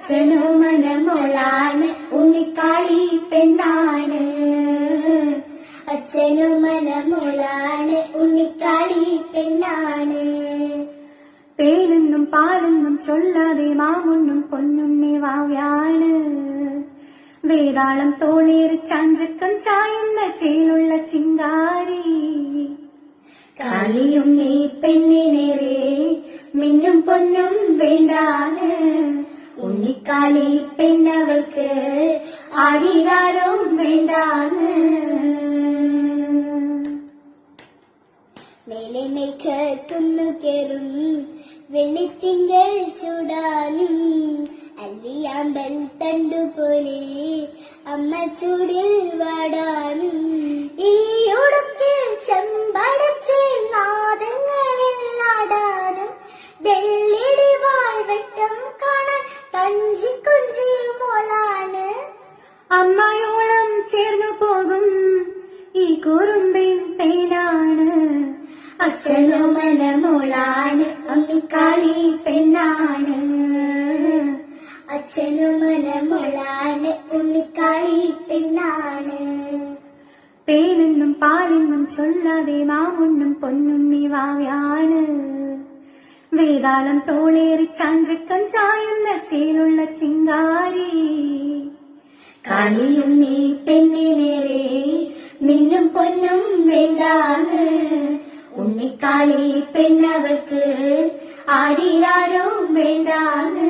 അച്ഛനോ മനമോളാണ് ഉണ്ണിക്കാളി പെണ്ണാണ്. അച്ഛനോ മനമോളാണ് ഉണ്ണിക്കാളി പെണ്ണാണ്. തേനെന്നും പാലെന്നും ചൊല്ലാതെ മാമുണ്ണും പൊന്നുണ്ണി വാവ്യാണ്. വേതാളം തോളേറി ചഞ്ചക്കം ചായുന്ന ചേലുള്ള ചിങ്കാരി. കാളിയും നീ പെണ്ണിനേറെ മിന്നും പൊന്നും വേണ്ടാണ്. ഉണ്ണിക്കാളി പെണ്ണവൾക്ക് ആരിരാരും വേണ്ടാണ്. മേലെ മേഘത്തുന്നു കയറും വെള്ളിത്തിങ്കൾ ചൂടാനും അല്ലിയാമ്പൽ തണ്ടുപോലെ അമ്മ ചൂടിൽ വാടാനും. ഈ ഉടുക്കിൽ ചെമ്പടച്ച് നാദങ്ങളിൽ ആടാനും വെള്ളിടി വാഴ്വട്ടം കാണാൻ കഞ്ചി കുഞ്ചി മോളാണ്. അമ്മയോളം ചേർന്നു പോകും ഈ കുറുമ്പിൻ തേനാണ്. അച്ഛനോ മനമോളാണ് ഉണ്ണിക്കാളി പെണ്ണാണ്. അച്ഛനോ മനമോളാണ് ഉണ്ണിക്കാളി പെണ്ണാണ്. തേനെന്നും പാലെന്നും ചൊല്ലാതെ മാമുണ്ണും പൊന്നുണ്ണി വാവ്യാണ്. വേതാളം തോളേറി ചഞ്ചക്കം ചായുന്ന ചേലുള്ള ചിങ്കാരി. കാളിയും നീ പെണ്ണിനേറെ മിന്നും പൊന്നും വേണ്ടാണ്. ഉണ്ണിക്കാളി പെണ്ണവൾക്ക് ആരിരാരും വേണ്ടാണ്.